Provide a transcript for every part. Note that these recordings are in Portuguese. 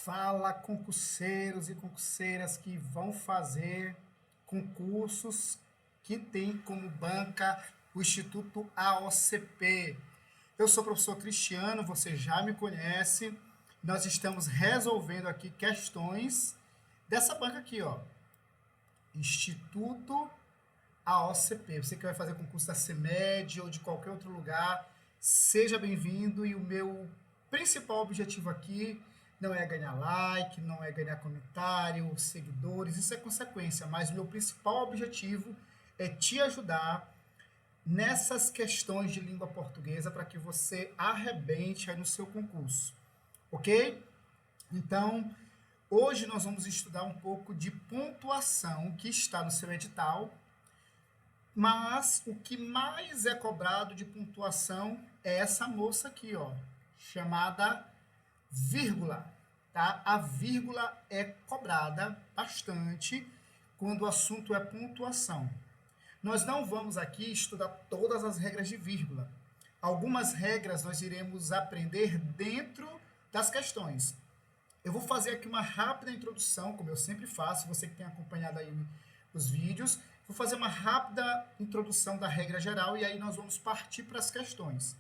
Fala, concurseiros e concurseiras que vão fazer concursos que tem como banca o Instituto AOCP. Eu sou o professor Cristiano, você já me conhece. Nós estamos resolvendo aqui questões dessa banca aqui, ó. Instituto AOCP. Você que vai fazer concurso da CEMED ou de qualquer outro lugar, seja bem-vindo. E o meu principal objetivo aqui não é ganhar like, não é ganhar comentário, seguidores, isso é consequência, mas o meu principal objetivo é te ajudar nessas questões de língua portuguesa para que você arrebente aí no seu concurso, ok? Então, hoje nós vamos estudar um pouco de pontuação que está no seu edital, mas o que mais é cobrado de pontuação é essa moça aqui, ó, chamada vírgula, tá? A vírgula é cobrada bastante quando o assunto é pontuação. Nós não vamos aqui estudar todas as regras de vírgula. Algumas regras nós iremos aprender dentro das questões. Eu vou fazer aqui uma rápida introdução, como eu sempre faço, você que tem acompanhado aí os vídeos, vou fazer uma rápida introdução da regra geral e aí nós vamos partir para as questões.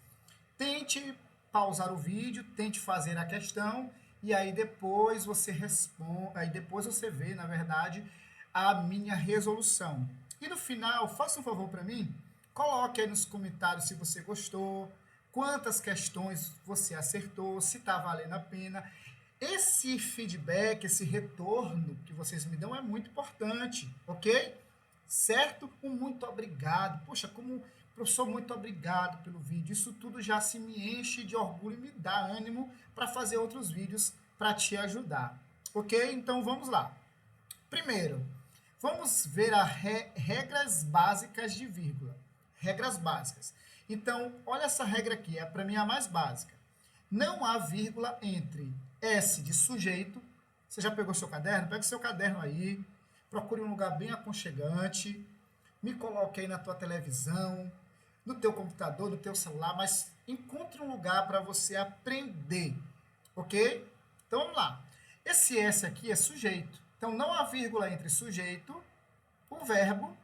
Tente pausar o vídeo, tente fazer a questão e aí depois você responde, aí depois você vê, na verdade, a minha resolução. E no final, faça um favor para mim, coloque aí nos comentários se você gostou, quantas questões você acertou, se está valendo a pena. Esse feedback, esse retorno que vocês me dão é muito importante, ok? Certo? Um muito obrigado. Poxa, como professor, muito obrigado pelo vídeo. Isso tudo já se me enche de orgulho e me dá ânimo para fazer outros vídeos para te ajudar. Ok? Então vamos lá. Primeiro, vamos ver as regras básicas de vírgula. Regras básicas. Então, olha essa regra aqui, é para mim a mais básica. Não há vírgula entre S de sujeito. Você já pegou seu caderno? Pega seu caderno aí. Procure um lugar bem aconchegante. Me coloque aí na tua televisão, no teu computador, no teu celular, mas encontre um lugar para você aprender, ok? Então, vamos lá. Esse S aqui é sujeito. Então, não há vírgula entre sujeito, o verbo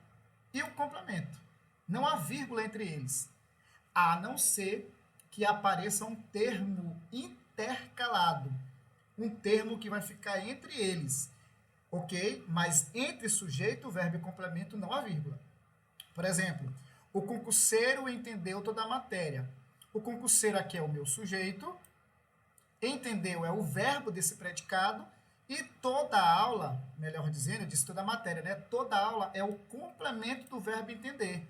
e o complemento. Não há vírgula entre eles, a não ser que apareça um termo intercalado, um termo que vai ficar entre eles, ok? Mas entre sujeito, verbo e complemento não há vírgula. Por exemplo, o concurseiro entendeu toda a matéria. O concurseiro aqui é o meu sujeito, entendeu é o verbo desse predicado, e toda a aula, melhor dizendo, eu disse toda a matéria, né? Toda a aula é o complemento do verbo entender.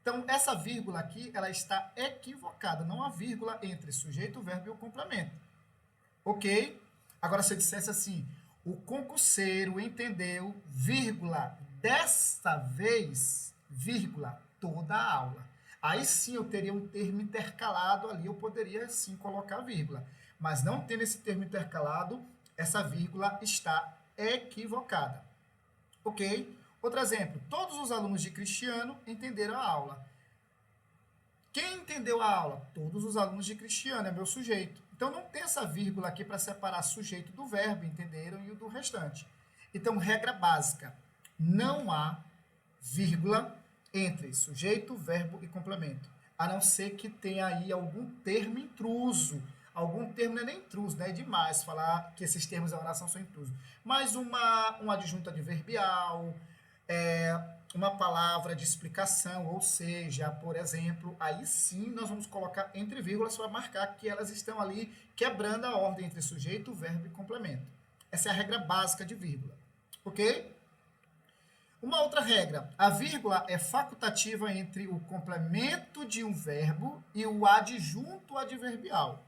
Então, essa vírgula aqui, ela está equivocada. Não há vírgula entre sujeito, verbo e o complemento. Ok? Agora, se eu dissesse assim, o concurseiro entendeu, vírgula, desta vez, vírgula, toda a aula. Aí sim eu teria um termo intercalado ali, eu poderia sim colocar vírgula. Mas não tendo esse termo intercalado, essa vírgula está equivocada. Ok? Outro exemplo, todos os alunos de Cristiano entenderam a aula. Quem entendeu a aula? Todos os alunos de Cristiano, é meu sujeito. Então, não tem essa vírgula aqui para separar sujeito do verbo, entenderam, e o do restante. Então, regra básica, não há vírgula entre sujeito, verbo e complemento, a não ser que tenha aí algum termo intruso. Algum termo não é nem intruso, né? É demais falar que esses termos da oração são intrusos. Mas uma adjunta adverbial, uma palavra de explicação, ou seja, por exemplo, aí sim nós vamos colocar entre vírgulas para marcar que elas estão ali quebrando a ordem entre sujeito, verbo e complemento. Essa é a regra básica de vírgula, ok? Uma outra regra, a vírgula é facultativa entre o complemento de um verbo e o adjunto adverbial.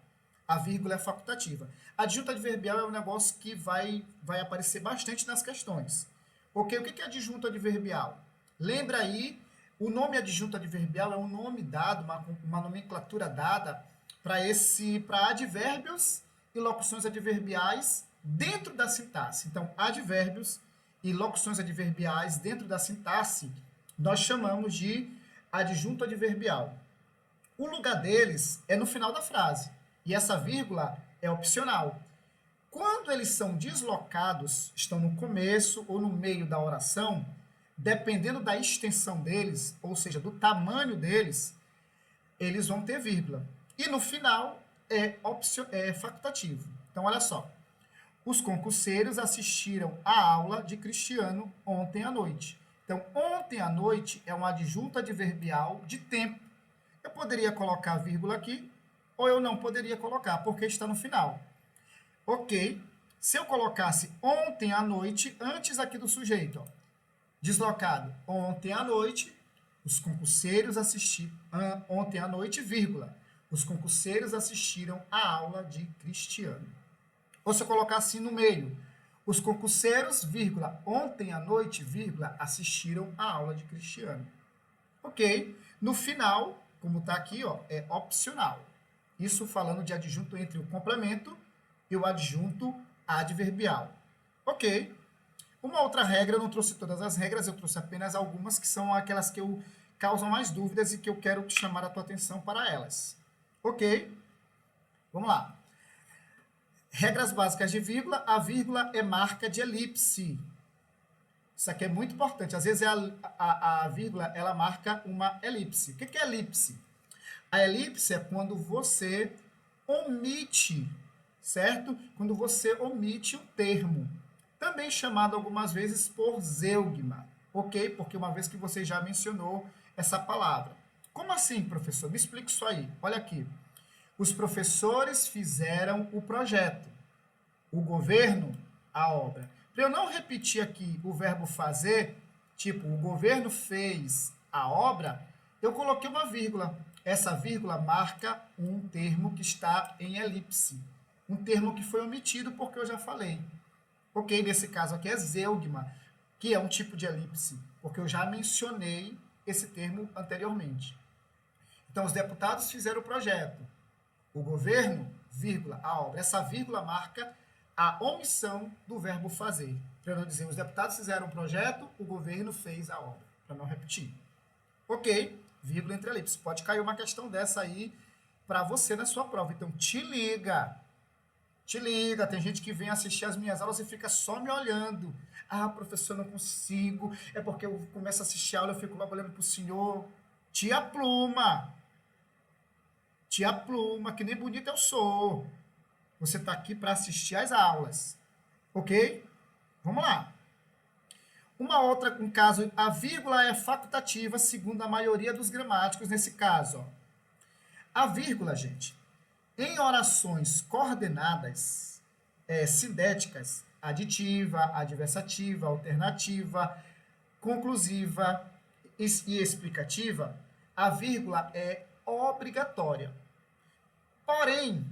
A vírgula é facultativa. Adjunto adverbial é um negócio que vai aparecer bastante nas questões. Ok? O que é adjunto adverbial? Lembra aí, o nome adjunto adverbial é um nome dado, uma nomenclatura dada para advérbios e locuções adverbiais dentro da sintaxe. Então, advérbios e locuções adverbiais dentro da sintaxe, nós chamamos de adjunto adverbial. O lugar deles é no final da frase. E essa vírgula é opcional. Quando eles são deslocados, estão no começo ou no meio da oração, dependendo da extensão deles, ou seja, do tamanho deles, eles vão ter vírgula. E no final é facultativo. Então, olha só. Os concurseiros assistiram à aula de Cristiano ontem à noite. Então, ontem à noite é um adjunto adverbial de tempo. Eu poderia colocar vírgula aqui, ou eu não poderia colocar, porque está no final. Ok. Se eu colocasse ontem à noite, antes aqui do sujeito, ó, deslocado, ontem à noite, os concurseiros assistiram, ontem à noite, vírgula, os concurseiros assistiram à aula de Cristiano. Ou se eu colocar assim no meio, os concurseiros, vírgula, ontem à noite, vírgula, assistiram à aula de Cristiano. Ok? No final, como está aqui, ó, é opcional. Isso falando de adjunto entre o complemento e o adjunto adverbial. Ok? Uma outra regra, eu não trouxe todas as regras, eu trouxe apenas algumas que são aquelas que causam mais dúvidas e que eu quero chamar a tua atenção para elas. Ok? Vamos lá. Regras básicas de vírgula. A vírgula é marca de elipse. Isso aqui é muito importante. Às vezes a vírgula ela marca uma elipse. O que é elipse? A elipse é quando você omite, certo? Quando você omite o termo. Também chamado algumas vezes por zeugma, ok? Porque uma vez que você já mencionou essa palavra. Como assim, professor? Me explica isso aí. Olha aqui. Os professores fizeram o projeto. O governo, a obra. Para eu não repetir aqui o verbo fazer, tipo, o governo fez a obra, eu coloquei uma vírgula. Essa vírgula marca um termo que está em elipse. Um termo que foi omitido porque eu já falei. Ok, nesse caso aqui é zeugma, que é um tipo de elipse, porque eu já mencionei esse termo anteriormente. Então, os deputados fizeram o projeto. O governo, vírgula, a obra. Essa vírgula marca a omissão do verbo fazer. Para não dizer, os deputados fizeram o projeto, o governo fez a obra. Para não repetir. Ok, vírgula entre elipse. Pode cair uma questão dessa aí para você na sua prova. Então, te liga. Te liga, tem gente que vem assistir as minhas aulas e fica só me olhando. Ah, professor, não consigo. É porque eu começo a assistir a aula, eu fico logo olhando para o senhor. Tia Pluma. Tia Pluma, que nem bonita eu sou. Você está aqui para assistir às aulas. Ok? Vamos lá. Um caso, a vírgula é facultativa, segundo a maioria dos gramáticos nesse caso. Ó. A vírgula, gente, em orações coordenadas, sindéticas, aditiva, adversativa, alternativa, conclusiva e explicativa, a vírgula é obrigatória. Porém,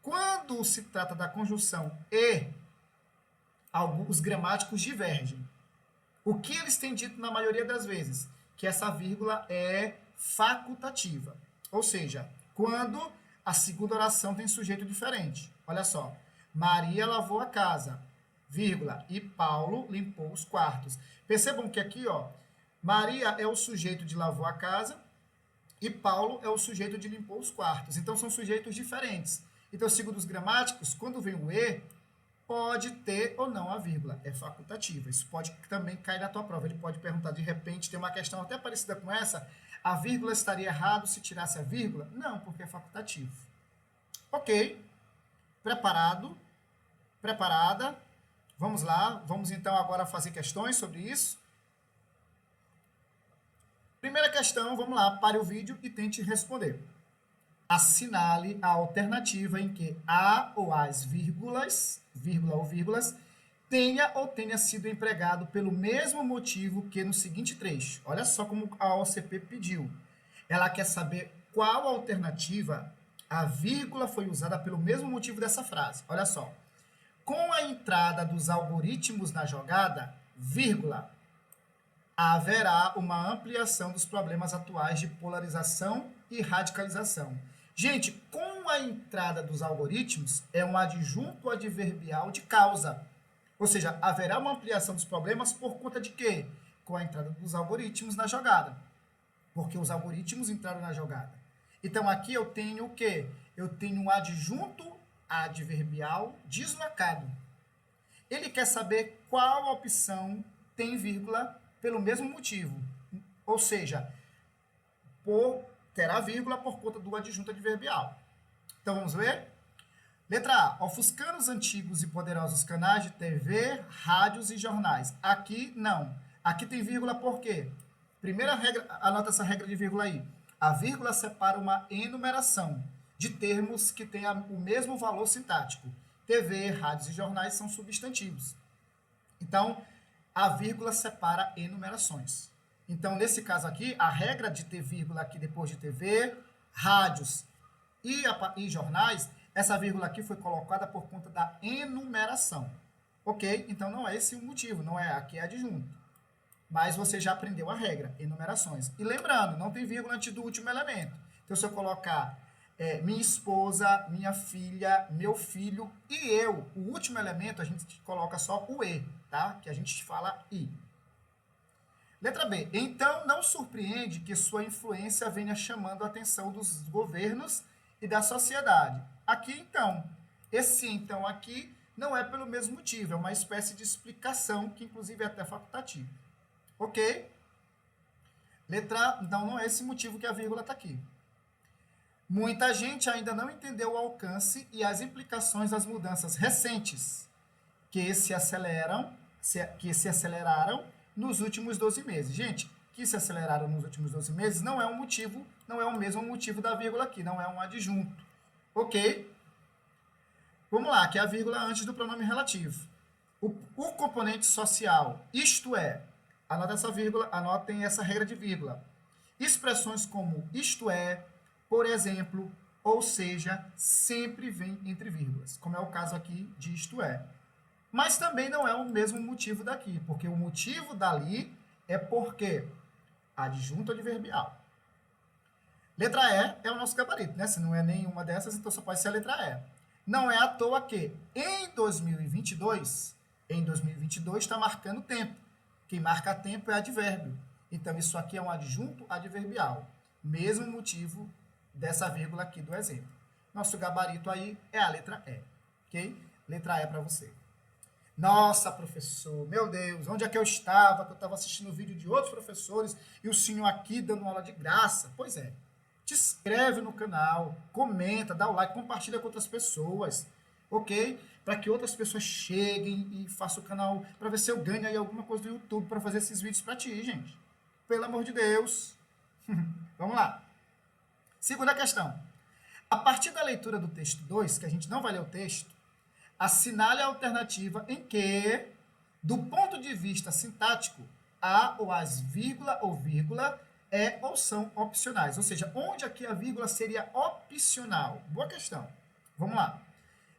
quando se trata da conjunção e, os gramáticos divergem. O que eles têm dito na maioria das vezes? Que essa vírgula é facultativa. Ou seja, quando a segunda oração tem sujeito diferente. Olha só. Maria lavou a casa, vírgula, e Paulo limpou os quartos. Percebam que aqui, ó, Maria é o sujeito de lavou a casa e Paulo é o sujeito de limpou os quartos. Então, são sujeitos diferentes. Então, segundo os gramáticos, quando vem o e, pode ter ou não a vírgula. É facultativa. Isso pode também cair na tua prova. Ele pode perguntar, de repente, tem uma questão até parecida com essa, a vírgula estaria errado se tirasse a vírgula? Não, porque é facultativo. Ok. Preparado? Preparada? Vamos lá. Vamos, então, agora fazer questões sobre isso. Primeira questão, vamos lá, pare o vídeo e tente responder. Assinale a alternativa em que a ou as vírgulas, vírgula ou vírgulas, tenha sido empregado pelo mesmo motivo que no seguinte trecho. Olha só como a OCP pediu. Ela quer saber qual alternativa a vírgula foi usada pelo mesmo motivo dessa frase. Olha só. Com a entrada dos algoritmos na jogada, vírgula, haverá uma ampliação dos problemas atuais de polarização e radicalização. Gente, com a entrada dos algoritmos, é um adjunto adverbial de causa. Ou seja, haverá uma ampliação dos problemas por conta de quê? Com a entrada dos algoritmos na jogada. Porque os algoritmos entraram na jogada. Então, aqui eu tenho o quê? Eu tenho um adjunto adverbial deslocado. Ele quer saber qual opção tem vírgula pelo mesmo motivo. Ou seja, terá vírgula por conta do adjunto adverbial. Então, vamos ver? Letra A. Ofuscando os antigos e poderosos canais de TV, rádios e jornais. Aqui, não. Aqui tem vírgula por quê? Primeira regra, anota essa regra de vírgula aí. A vírgula separa uma enumeração de termos que têm o mesmo valor sintático. TV, rádios e jornais são substantivos. Então, a vírgula separa enumerações. Então, nesse caso aqui, a regra de ter vírgula aqui depois de TV, rádios e jornais, essa vírgula aqui foi colocada por conta da enumeração. Ok? Então, não é esse o motivo, não é aqui é adjunto. Mas você já aprendeu a regra, enumerações. E lembrando, não tem vírgula antes do último elemento. Então, se eu colocar minha esposa, minha filha, meu filho e eu, o último elemento, a gente coloca só o E, tá? Que a gente fala I. Letra B. Então, não surpreende que sua influência venha chamando a atenção dos governos e da sociedade. Aqui, então. Esse então aqui não é pelo mesmo motivo, é uma espécie de explicação, que inclusive é até facultativo. Ok? Letra A, então não é esse motivo que a vírgula está aqui. Muita gente ainda não entendeu o alcance e as implicações das mudanças recentes que se aceleraram nos últimos 12 meses. Gente, que se aceleraram nos últimos 12 meses não é um motivo, não é o mesmo motivo da vírgula aqui, não é um adjunto. Ok? Vamos lá, que é a vírgula antes do pronome relativo. O componente social, isto é, anota essa vírgula, anotem essa regra de vírgula. Expressões como isto é, por exemplo, ou seja, sempre vem entre vírgulas, como é o caso aqui de isto é. Mas também não é o mesmo motivo daqui, porque o motivo dali é porque adjunto adverbial. Letra E é o nosso gabarito, né? Se não é nenhuma dessas, então só pode ser a letra E. Não é à toa que em 2022 está marcando tempo. Quem marca tempo é advérbio. Então, isso aqui é um adjunto adverbial. Mesmo motivo dessa vírgula aqui do exemplo. Nosso gabarito aí é a letra E. Ok? Letra E para você. Nossa, professor, meu Deus, onde é que eu estava? Que eu estava assistindo o vídeo de outros professores e o senhor aqui dando aula de graça. Pois é. Te inscreve no canal, comenta, dá o like, compartilha com outras pessoas, ok? Para que outras pessoas cheguem e façam o canal, para ver se eu ganho aí alguma coisa do YouTube para fazer esses vídeos para ti, gente. Pelo amor de Deus. Vamos lá. Segunda questão. A partir da leitura do texto 2, que a gente não vai ler o texto, assinale a alternativa em que, do ponto de vista sintático, a ou as vírgula ou vírgula é ou são opcionais. Ou seja, onde aqui a vírgula seria opcional? Boa questão. Vamos lá.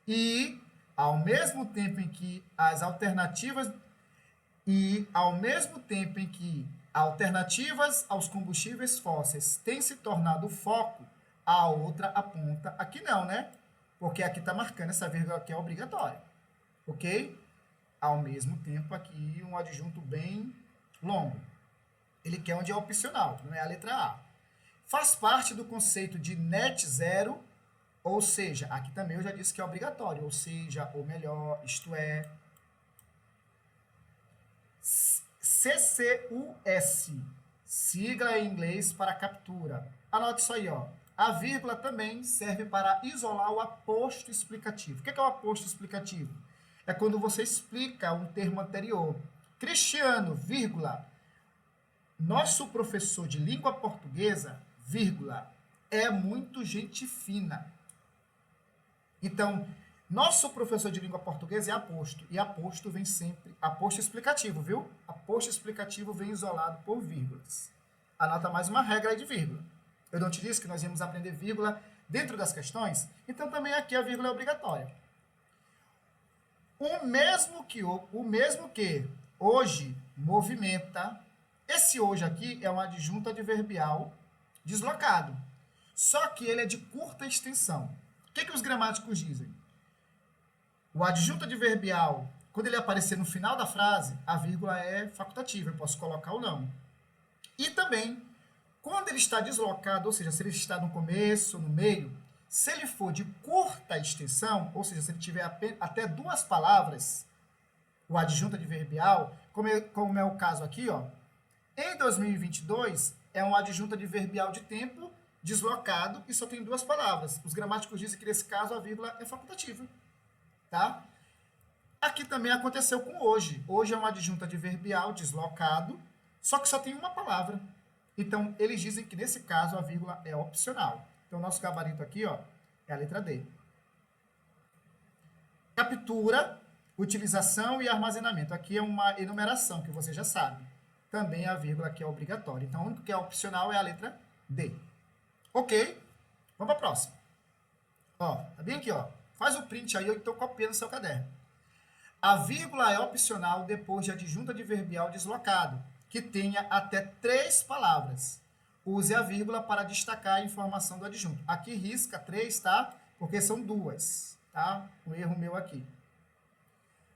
E, ao mesmo tempo em que alternativas aos combustíveis fósseis têm se tornado foco, a outra aponta. Aqui não, né? Porque aqui está marcando essa vírgula aqui é obrigatória. Ok? Ao mesmo tempo, aqui um adjunto bem longo. Ele quer onde é opcional, não é a letra A. Faz parte do conceito de net zero, ou seja, aqui também eu já disse que é obrigatório, ou seja, ou melhor, isto é, CCUS, sigla em inglês para captura. Anote isso aí, ó. A vírgula também serve para isolar o aposto explicativo. O que é o aposto explicativo? É quando você explica um termo anterior. Cristiano, vírgula, nosso professor de língua portuguesa, vírgula, é muito gente fina. Então, nosso professor de língua portuguesa é aposto. E aposto vem sempre, aposto explicativo, viu? Aposto explicativo vem isolado por vírgulas. Anota mais uma regra aí de vírgula. Eu não te disse que nós íamos aprender vírgula dentro das questões? Então, também aqui a vírgula é obrigatória. O mesmo que hoje movimenta. Esse hoje aqui é um adjunto adverbial deslocado. Só que ele é de curta extensão. O que os gramáticos dizem? O adjunto adverbial, quando ele aparecer no final da frase, a vírgula é facultativa, eu posso colocar ou não. E também, quando ele está deslocado, ou seja, se ele está no começo, no meio, Se ele for de curta extensão, ou seja, se ele tiver até 2 palavras, o adjunto adverbial, como é o caso aqui, ó, em 2022, é um adjunto adverbial de tempo deslocado e só tem 2 palavras. Os gramáticos dizem que, nesse caso, a vírgula é facultativa. Tá? Aqui também aconteceu com hoje. Hoje é um adjunto adverbial deslocado, só que só tem 1 palavra. Então, eles dizem que, nesse caso, a vírgula é opcional. Então, nosso gabarito aqui, ó, é a letra D. Captura, utilização e armazenamento. Aqui é uma enumeração, que você já sabe. Também a vírgula aqui é obrigatória. Então, o único que é opcional é a letra D. Ok? Vamos para a próxima. Ó, tá bem aqui, ó. Faz o print aí, eu estou copiando no seu caderno. A vírgula é opcional depois de adjunto adverbial deslocado, que tenha até 3 palavras. Use a vírgula para destacar a informação do adjunto. Aqui risca 3, tá? Porque são 2, tá? Um erro meu aqui.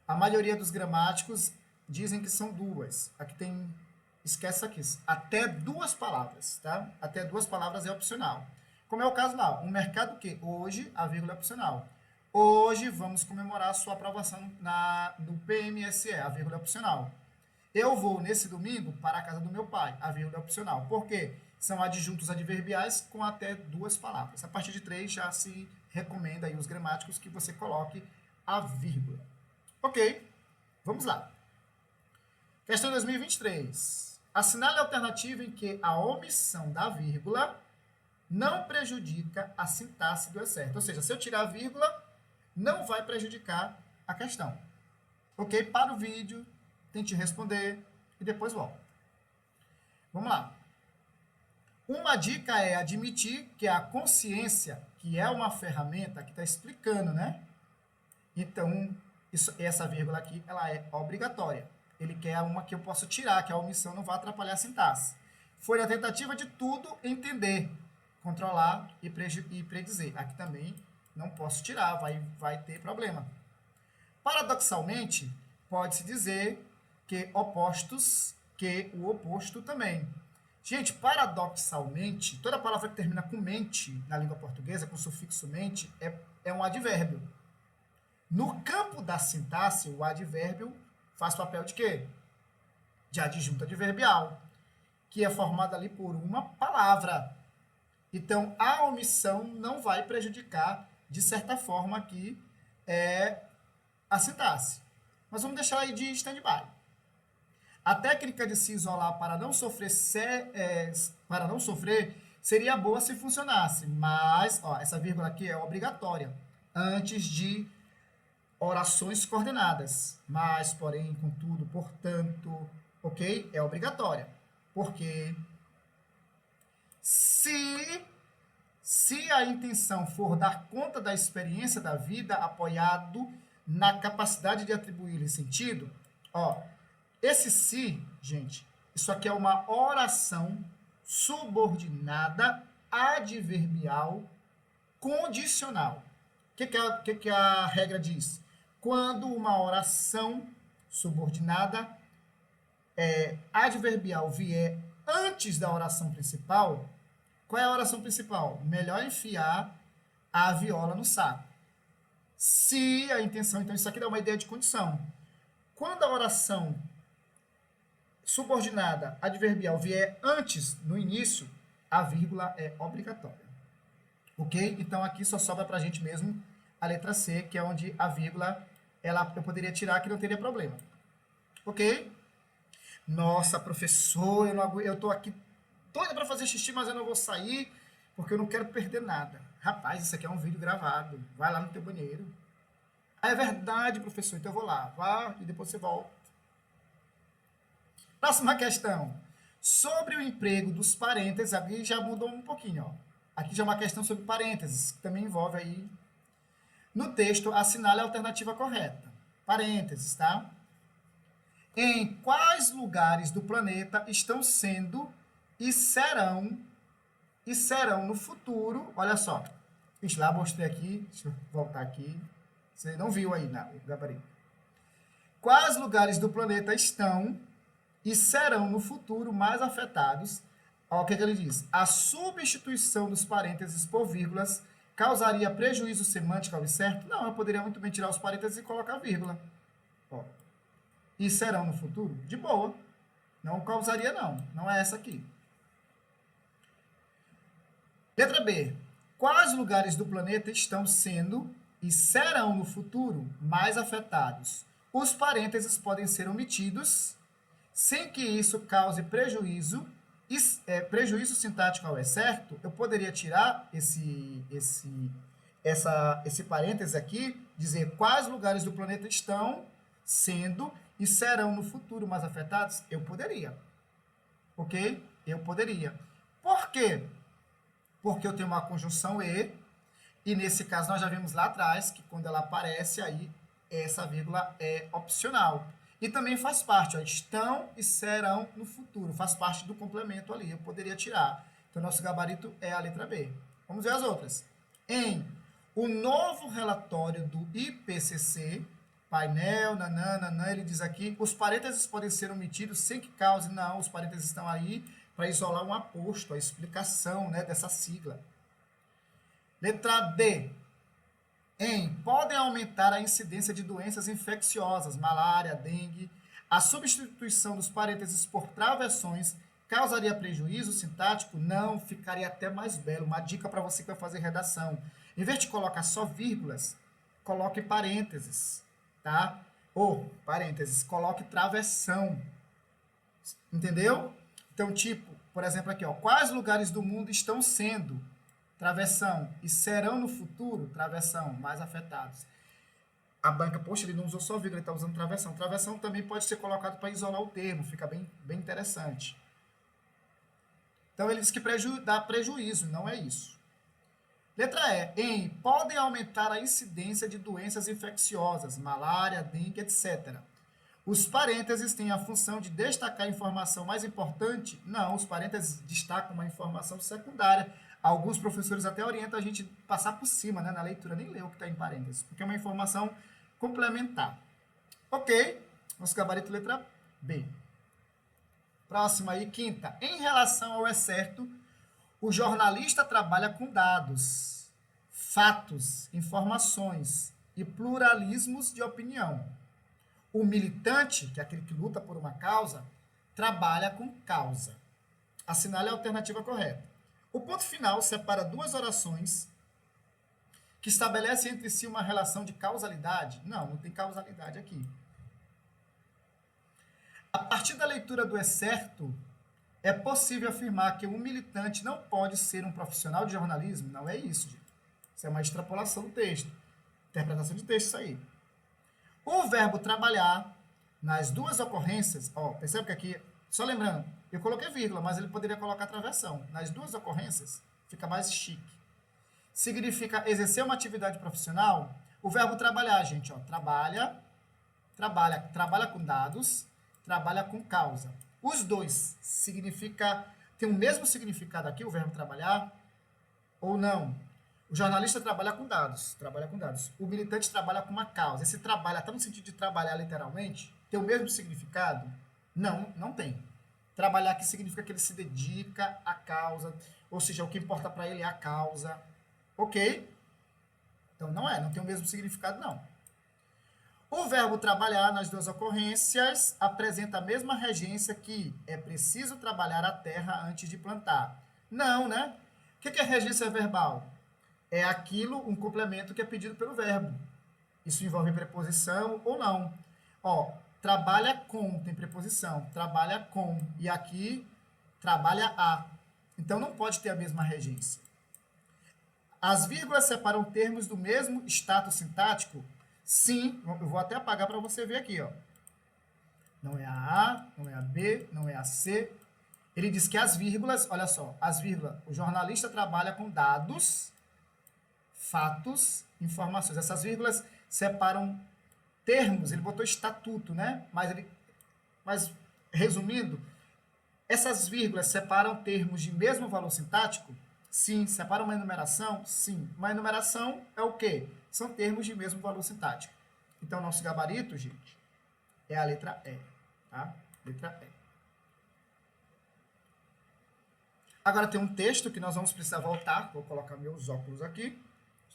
A maioria dos gramáticos dizem que são 2. Aqui tem... Esquece aqui. Até 2 palavras, tá? Até 2 palavras é opcional. Como é o caso lá. Um mercado que hoje a vírgula é opcional. Hoje vamos comemorar a sua aprovação no PMSE, a vírgula é opcional. Eu vou, nesse domingo, para a casa do meu pai, a vírgula é opcional. Por quê? São adjuntos adverbiais com até 2 palavras. A partir de 3 já se recomenda aí os gramáticos que você coloque a vírgula. Ok, vamos lá. Questão 2023. Assinale a alternativa em que a omissão da vírgula não prejudica a sintaxe do excerto. Ou seja, se eu tirar a vírgula, não vai prejudicar a questão. Ok? Para o vídeo, tente responder e depois volta. Vamos lá. Uma dica é admitir que a consciência, que é uma ferramenta, que está explicando, né? Então, essa vírgula aqui, ela é obrigatória. Ele quer uma que eu possa tirar, que a omissão não vai atrapalhar a sintaxe. Foi a tentativa de tudo entender, controlar e predizer. Aqui também não posso tirar, vai ter problema. Paradoxalmente, pode-se dizer que opostos, que o oposto também. Gente, paradoxalmente, toda palavra que termina com mente na língua portuguesa, com sufixo mente, é um advérbio. No campo da sintaxe, o advérbio faz papel de quê? De adjunto adverbial, que é formado ali por uma palavra. Então, a omissão não vai prejudicar, de certa forma, aqui a sintaxe. Mas vamos deixar aí de stand-by. A técnica de se isolar para não sofrer seria boa se funcionasse, mas ó, essa vírgula aqui é obrigatória, antes de orações coordenadas. Mas, porém, contudo, portanto, ok? É obrigatória. Porque se a intenção for dar conta da experiência da vida apoiado na capacidade de atribuir-lhe sentido, ó, esse se, gente, isso aqui é uma oração subordinada adverbial condicional. O que a regra diz? Quando uma oração subordinada adverbial vier antes da oração principal, qual é a oração principal? Melhor enfiar a viola no saco. Se a intenção, então isso aqui dá uma ideia de condição. Quando a oração subordinada adverbial vier antes, no início, a vírgula é obrigatória. Ok? Então aqui só sobra para a gente mesmo a letra C, que é onde a vírgula eu poderia tirar, que não teria problema. Ok? Nossa, professor, eu estou aqui doida para fazer xixi, mas eu não vou sair porque eu não quero perder nada. Rapaz, isso aqui é um vídeo gravado. Vai lá no teu banheiro. Ah, é verdade, professor, então eu vou lá. Vá e depois você volta. Próxima questão. Sobre o emprego dos parênteses, aqui já mudou um pouquinho, ó. Aqui já é uma questão sobre parênteses, que também envolve aí. No texto, assinale a alternativa correta. Parênteses, tá? Em quais lugares do planeta estão sendo e serão no futuro, olha só. Ixi, lá mostrei aqui, deixa eu voltar aqui. Você não viu aí o gabarito. Quais lugares do planeta estão e serão no futuro mais afetados? Olha o que ele diz. A substituição dos parênteses por vírgulas causaria prejuízo semântico ao certo? Não, eu poderia muito bem tirar os parênteses e colocar vírgula. Ó. E serão no futuro? De boa. Não causaria, não. Não é essa aqui. Letra B. Quais lugares do planeta estão sendo e serão no futuro mais afetados? Os parênteses podem ser omitidos sem que isso cause prejuízo sintático ao certo. Eu poderia tirar esse parênteses aqui, dizer quais lugares do planeta estão sendo e serão no futuro mais afetados? Eu poderia. Ok? Eu poderia. Por quê? Porque eu tenho uma conjunção e nesse caso nós já vimos lá atrás que quando ela aparece aí, essa vírgula é opcional. E também faz parte, ó, estão e serão no futuro, faz parte do complemento ali, eu poderia tirar. Então, nosso gabarito é a letra B. Vamos ver as outras. Em o novo relatório do IPCC, painel, nananana, ele diz aqui, os parênteses podem ser omitidos sem que cause, não, os parênteses estão aí para isolar um aposto, a explicação, né, dessa sigla. Letra D. Podem aumentar a incidência de doenças infecciosas, malária, dengue. A substituição dos parênteses por travessões causaria prejuízo sintático? Não, ficaria até mais belo. Uma dica para você que vai fazer redação. Em vez de colocar só vírgulas, coloque parênteses, tá? Ou, parênteses, coloque travessão. Entendeu? Então, tipo, por exemplo, aqui, ó, quais lugares do mundo estão sendo, travessão, e serão no futuro, travessão, mais afetados? A banca, poxa, ele não usou só vírgula, ele está usando travessão. Travessão também pode ser colocado para isolar o termo, fica bem interessante. Então, ele diz que dá prejuízo, não é isso. Letra E. Podem aumentar a incidência de doenças infecciosas, malária, dengue, etc. Os parênteses têm a função de destacar a informação mais importante? Não, os parênteses destacam uma informação secundária. Alguns professores até orientam a gente passar por cima, né, na leitura, nem ler o que está em parênteses, porque é uma informação complementar. Ok, nosso gabarito letra B. Próxima aí, quinta. Em relação ao certo, o jornalista trabalha com dados, fatos, informações e pluralismos de opinião. O militante, que é aquele que luta por uma causa, trabalha com causa. Assinale a alternativa correta. O ponto final separa duas orações que estabelecem entre si uma relação de causalidade. Não tem causalidade aqui. A partir da leitura do certo, é possível afirmar que um militante não pode ser um profissional de jornalismo? Não é isso, gente. Isso é uma extrapolação do texto. Interpretação de texto, isso aí. O verbo trabalhar, nas duas ocorrências, ó, percebe que aqui, só lembrando, eu coloquei vírgula, mas ele poderia colocar travessão. Nas duas ocorrências, fica mais chique. Significa exercer uma atividade profissional. O verbo trabalhar, gente, ó, trabalha com dados, trabalha com causa. Os dois tem o mesmo significado aqui, o verbo trabalhar, ou não? O jornalista trabalha com dados. O militante trabalha com uma causa. Esse trabalha está no sentido de trabalhar literalmente? Tem o mesmo significado? Não tem. Trabalhar aqui significa que ele se dedica à causa, ou seja, o que importa para ele é a causa. Ok? Então não tem o mesmo significado, não. O verbo trabalhar nas duas ocorrências apresenta a mesma regência que é preciso trabalhar a terra antes de plantar. Não, né? O que é regência verbal? É aquilo, um complemento que é pedido pelo verbo. Isso envolve preposição ou não. Ó, trabalha com, tem preposição. Trabalha com. E aqui, trabalha a. Então, não pode ter a mesma regência. As vírgulas separam termos do mesmo status sintático? Sim. Eu vou até apagar para você ver aqui, ó. Não é a A, não é a B, não é a C. Ele diz que as vírgulas, olha só, as vírgulas, o jornalista trabalha com dados, fatos, informações. Essas vírgulas separam termos, ele botou estatuto, né? Mas resumindo, essas vírgulas separam termos de mesmo valor sintático? Sim. Separam uma enumeração? Sim. Uma enumeração é o quê? São termos de mesmo valor sintático. Então, nosso gabarito, gente, é a letra E, tá? Letra E. Agora tem um texto que nós vamos precisar voltar. Vou colocar meus óculos aqui.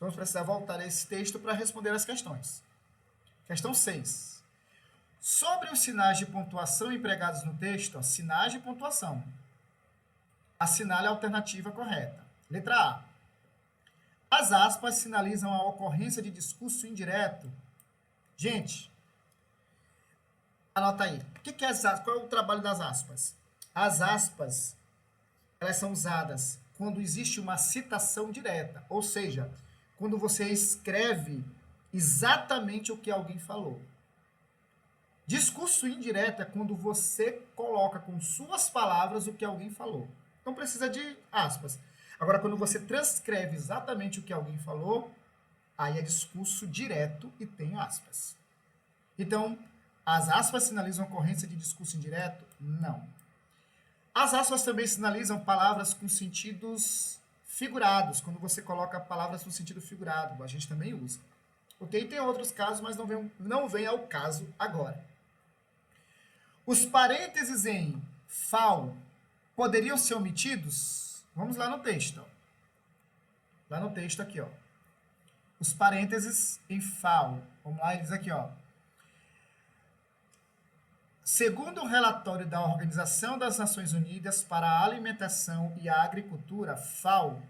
Vamos precisar voltar a esse texto para responder as questões. Questão 6. Sobre os sinais de pontuação empregados no texto, ó, sinais de pontuação. Assinale a alternativa correta. Letra A. As aspas sinalizam a ocorrência de discurso indireto. Gente, anota aí. O que é as aspas? Qual é o trabalho das aspas? As aspas, elas são usadas quando existe uma citação direta, ou seja, quando você escreve exatamente o que alguém falou. Discurso indireto é quando você coloca com suas palavras o que alguém falou. Não precisa de aspas. Agora, quando você transcreve exatamente o que alguém falou, aí é discurso direto e tem aspas. Então, as aspas sinalizam a ocorrência de discurso indireto? Não. As aspas também sinalizam palavras com sentidos figurados, quando você coloca palavras no sentido figurado, a gente também usa. Ok? Tem outros casos, mas não vem ao caso agora. Os parênteses em FAL poderiam ser omitidos? Vamos lá no texto. Ó. Lá no texto aqui, ó. Os parênteses em FAO. Vamos lá, ele diz aqui, ó. Segundo o relatório da Organização das Nações Unidas para a Alimentação e a Agricultura, FAO,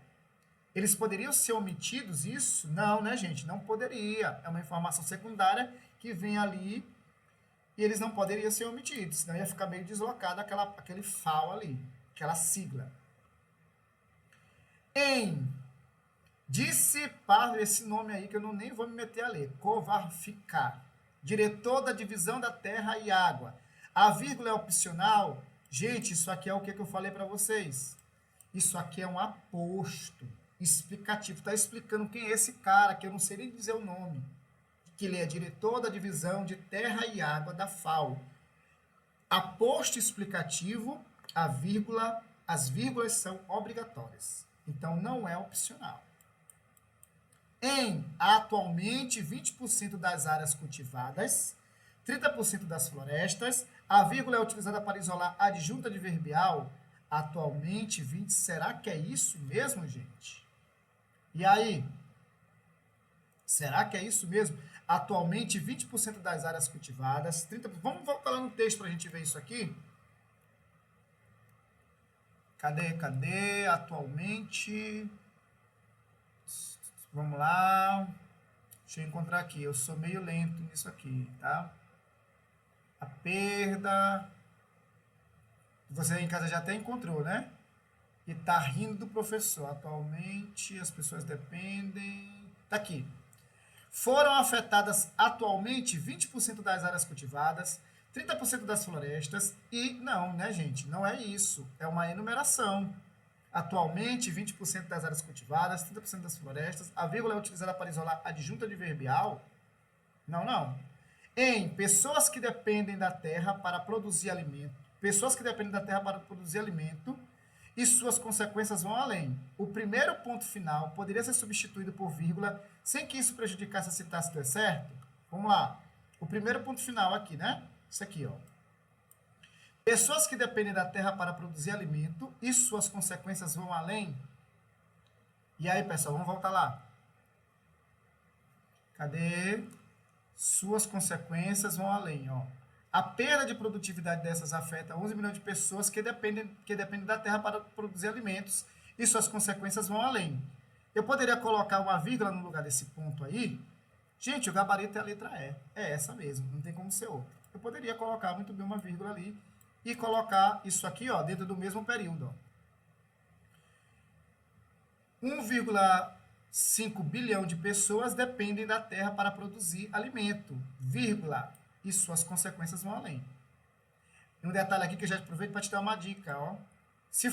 eles poderiam ser omitidos isso? Não, né, gente? Não poderia. É uma informação secundária que vem ali e eles não poderiam ser omitidos, senão ia ficar meio deslocado aquele FAO ali, aquela sigla. Dissipar, esse nome aí que eu nem vou me meter a ler, Kovarfika, diretor da divisão da terra e água. A vírgula é opcional? Gente, isso aqui é o que eu falei para vocês. Isso aqui é um aposto explicativo. Está explicando quem é esse cara, que eu não sei nem dizer o nome. Que ele é diretor da divisão de terra e água da FAO. Aposto explicativo, as vírgulas são obrigatórias. Então, não é opcional. Atualmente, 20% das áreas cultivadas, 30% das florestas, a vírgula é utilizada para isolar a adjunta adverbial. Atualmente, 20%. Será que é isso mesmo, gente? E aí? Será que é isso mesmo? Atualmente, 20% das áreas cultivadas, 30%. Vamos voltar lá no texto para a gente ver isso aqui? Cadê? Atualmente. Vamos lá. Deixa eu encontrar aqui. Eu sou meio lento nisso aqui, tá? A perda. Você em casa já até encontrou, né? E tá rindo do professor. Atualmente, as pessoas dependem. Tá aqui. Foram afetadas atualmente 20% das áreas cultivadas, 30% das florestas e não, né, gente? Não é isso. É uma enumeração. Atualmente, 20% das áreas cultivadas, 30% das florestas. A vírgula é utilizada para isolar adjunta adverbial? Não. Pessoas que dependem da terra para produzir alimento. Pessoas que dependem da terra para produzir alimento e suas consequências vão além. O primeiro ponto final poderia ser substituído por vírgula sem que isso prejudicasse a sintaxe do certo? Vamos lá. O primeiro ponto final aqui, né? Isso aqui, ó. Pessoas que dependem da terra para produzir alimento e suas consequências vão além. E aí, pessoal, vamos voltar lá. Cadê? Suas consequências vão além, ó. A perda de produtividade dessas afeta 11 milhões de pessoas que dependem da terra para produzir alimentos e suas consequências vão além. Eu poderia colocar uma vírgula no lugar desse ponto aí? Gente, o gabarito é a letra E. É essa mesmo, não tem como ser outra. Eu poderia colocar muito bem uma vírgula ali e colocar isso aqui, ó, dentro do mesmo período. 1,5 bilhão de pessoas dependem da terra para produzir alimento, vírgula, e suas consequências vão além. E um detalhe aqui que eu já aproveito para te dar uma dica, ó. Se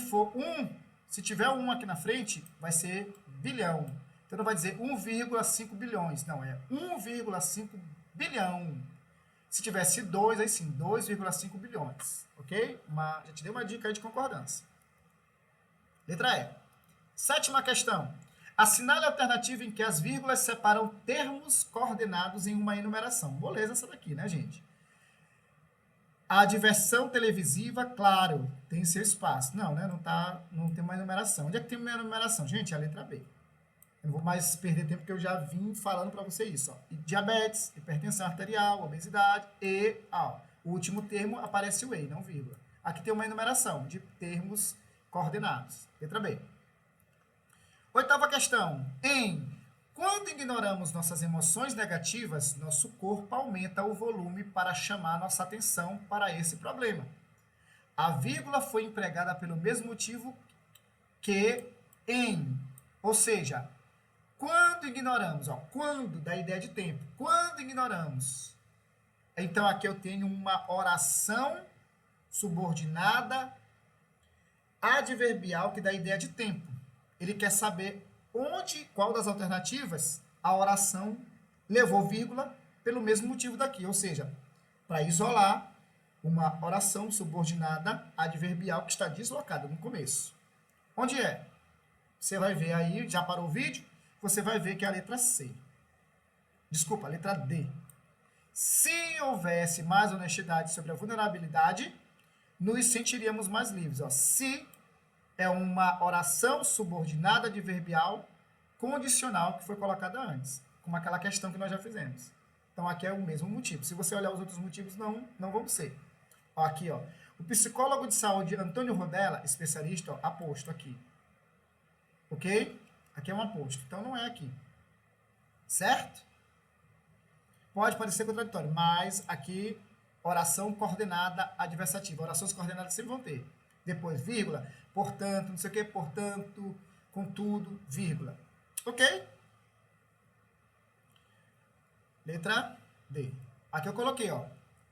tiver um aqui na frente, vai ser bilhão. Então não vai dizer 1,5 bilhões, não, é 1,5 bilhão. Se tivesse 2, aí sim, 2,5 bilhões, ok? Já te dei uma dica aí de concordância. Letra E. Sétima questão. Assinale a alternativa em que as vírgulas separam termos coordenados em uma enumeração. Moleza essa daqui, né, gente? A diversão televisiva, claro, tem seu espaço. Não, né? Não tem uma enumeração. Onde é que tem uma enumeração? Gente, é a letra B. Eu não vou mais perder tempo, porque eu já vim falando para você isso. Ó. Diabetes, hipertensão arterial, obesidade e, o último termo aparece o E, não vírgula. Aqui tem uma enumeração de termos coordenados. Letra B. Oitava questão. Quando ignoramos nossas emoções negativas, nosso corpo aumenta o volume para chamar nossa atenção para esse problema. A vírgula foi empregada pelo mesmo motivo que em. Ou seja, quando ignoramos, quando, da ideia de tempo, quando ignoramos. Então, aqui eu tenho uma oração subordinada adverbial que dá a ideia de tempo. Ele quer saber qual das alternativas a oração levou vírgula pelo mesmo motivo daqui, ou seja, para isolar uma oração subordinada adverbial que está deslocada no começo. Onde é? Você vai ver aí, já parou o vídeo, você vai ver que é a letra C. Desculpa, a letra D. Se houvesse mais honestidade sobre a vulnerabilidade, nos sentiríamos mais livres. Se é uma oração subordinada adverbial condicional que foi colocada antes, como aquela questão que nós já fizemos. Então, aqui é o mesmo motivo. Se você olhar os outros motivos, não vão ser. Aqui, o psicólogo de saúde Antônio Rodella, especialista, aposto aqui. Ok? Aqui é um aposto. Então, não é aqui. Certo? Pode parecer contraditório, mas aqui, oração coordenada adversativa. Orações coordenadas sempre vão ter. Depois, vírgula, portanto, não sei o que, portanto, contudo, vírgula. Ok? Letra D. Aqui eu coloquei,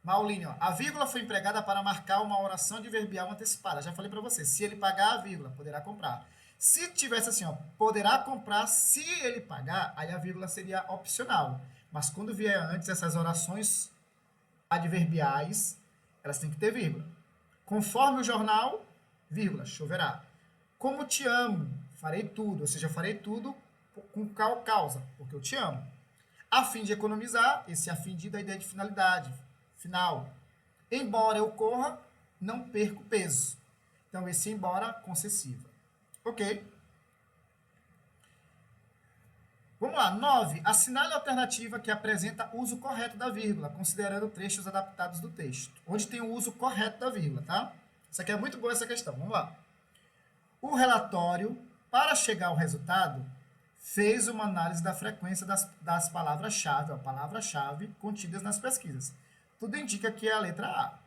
Mauline, a vírgula foi empregada para marcar uma oração adverbial antecipada. Já falei para você, se ele pagar a vírgula, poderá comprar. Se tivesse assim, poderá comprar se ele pagar, aí a vírgula seria opcional. Mas quando vier antes essas orações adverbiais, elas têm que ter vírgula. Conforme o jornal, vírgula, choverá. Como te amo, farei tudo. Ou seja, eu farei tudo com qual causa? Porque eu te amo. A fim de economizar, esse a fim de da ideia de finalidade, final. Embora eu corra, não perco peso. Então, esse embora, concessiva. Ok? Vamos lá. 9. Assinale a alternativa que apresenta o uso correto da vírgula, considerando trechos adaptados do texto. Onde tem o uso correto da vírgula, tá? Isso aqui é muito boa essa questão. Vamos lá. O relatório, para chegar ao resultado, fez uma análise da frequência das palavras-chave contidas nas pesquisas. Tudo indica que é a letra A.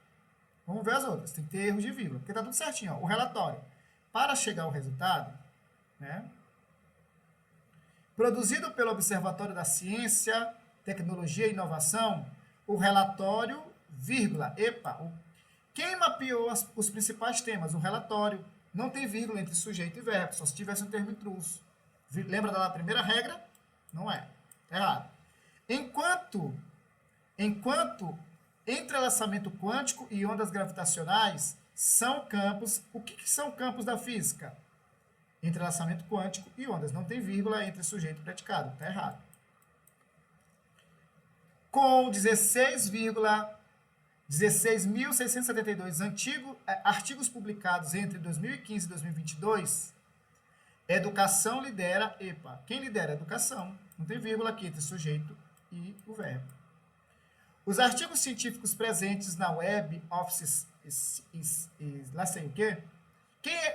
Vamos ver as outras. Tem que ter erro de vírgula, porque está tudo certinho. O relatório, para chegar ao resultado, produzido pelo Observatório da Ciência, Tecnologia e Inovação, o relatório, vírgula, quem mapeou os principais temas? O relatório. Não tem vírgula entre sujeito e verbo, só se tivesse um termo intruso. Lembra da primeira regra? Não é. Errado. Enquanto entrelaçamento quântico e ondas gravitacionais são campos... O que são campos da física? Entrelaçamento quântico e ondas. Não tem vírgula entre sujeito e predicado. Está errado. Com 16.672 artigos publicados entre 2015 e 2022, educação lidera EPA. Quem lidera? Educação. Não tem vírgula aqui entre sujeito e o verbo. Os artigos científicos presentes na Web Office, lá sei o quê?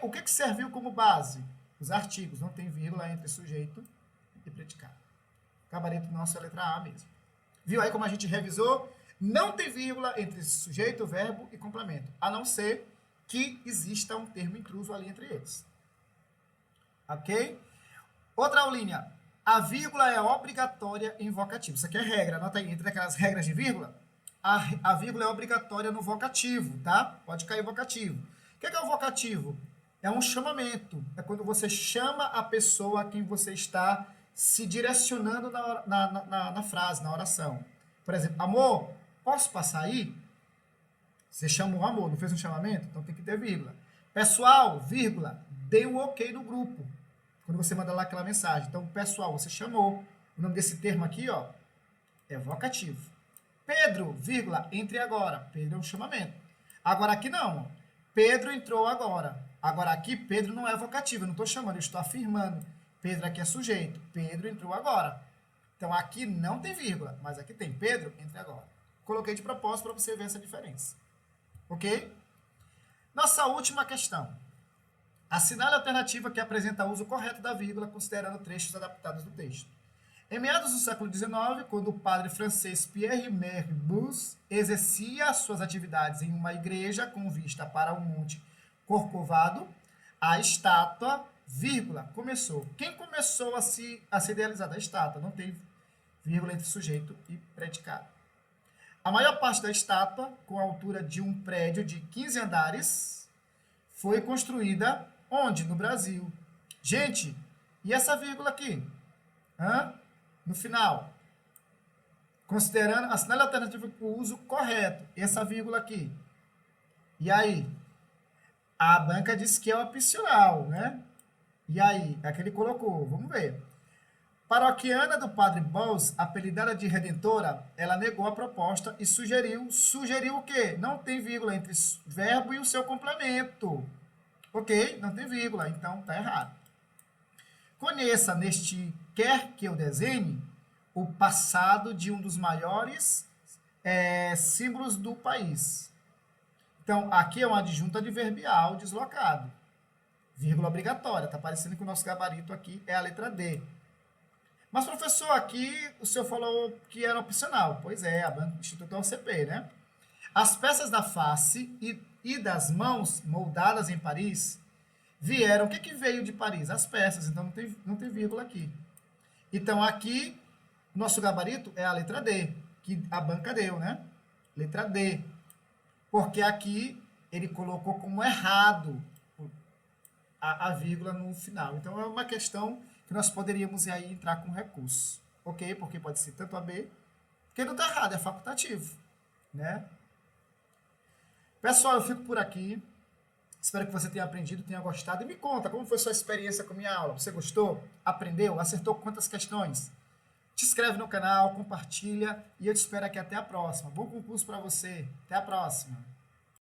O que serviu como base? Os artigos. Não tem vírgula entre sujeito e predicado. Gabarito nosso é a letra A mesmo. Viu aí como a gente revisou? Não tem vírgula entre sujeito, verbo e complemento, a não ser que exista um termo intruso ali entre eles. Ok? Outra aulinha. A vírgula é obrigatória em vocativo. Isso aqui é regra. Anota aí, entre aquelas regras de vírgula, a vírgula é obrigatória no vocativo, tá? Pode cair o vocativo. O que é o vocativo? É um chamamento. É quando você chama a pessoa a quem você está se direcionando na frase, na oração. Por exemplo, amor, posso passar aí? Você chama o amor, não fez um chamamento? Então tem que ter vírgula. Pessoal, vírgula, dê um ok no grupo. Quando você manda lá aquela mensagem. Então, pessoal, você chamou. O nome desse termo aqui, é vocativo. Pedro, vírgula, entre agora. Pedro é um chamamento. Agora aqui não. Pedro entrou agora. Agora aqui, Pedro não é vocativo. Eu não estou chamando, eu estou afirmando. Pedro aqui é sujeito. Pedro entrou agora. Então, aqui não tem vírgula, mas aqui tem Pedro, entre agora. Coloquei de propósito para você ver essa diferença. Ok? Nossa última questão. Assinale a alternativa que apresenta o uso correto da vírgula, considerando trechos adaptados do texto. Em meados do século XIX, quando o padre francês Pierre-Marie Bus exercia suas atividades em uma igreja com vista para o Monte Corcovado, a estátua, vírgula, começou. Quem começou a ser idealizada? A estátua. Não tem vírgula entre sujeito e predicado. A maior parte da estátua, com a altura de um prédio de 15 andares, foi construída onde? No Brasil. Gente, e essa vírgula aqui? No final. Considerando, assinale a alternativa com o uso correto. Essa vírgula aqui. E aí? A banca disse que é opcional, né? E aí? É que ele colocou. Vamos ver. Paroquiana do Padre Bowles, apelidada de Redentora, ela negou a proposta e sugeriu o quê? Não tem vírgula entre verbo e o seu complemento. Ok? Não tem vírgula, então tá errado. Conheça neste quer que eu desenhe o passado de um dos maiores símbolos do país. Então, aqui é uma adjunta adverbial deslocado. Vírgula obrigatória. Tá parecendo que o nosso gabarito aqui é a letra D. Mas, professor, aqui o senhor falou que era opcional. Pois é, a Banco Instituto OCP, né? As peças da face e das mãos moldadas em Paris vieram. O que veio de Paris? As peças, então não tem vírgula aqui. Então, aqui, nosso gabarito é a letra D, que a banca deu, né? Letra D. Porque aqui ele colocou como errado a vírgula no final. Então, é uma questão que nós poderíamos aí entrar com recurso. Ok? Porque pode ser tanto a B, porque não está errado, é facultativo. Né? Pessoal, eu fico por aqui. Espero que você tenha aprendido, tenha gostado. E me conta, como foi sua experiência com a minha aula? Você gostou? Aprendeu? Acertou quantas questões? Te inscreve no canal, compartilha e eu te espero aqui até a próxima. Bom concurso para você. Até a próxima.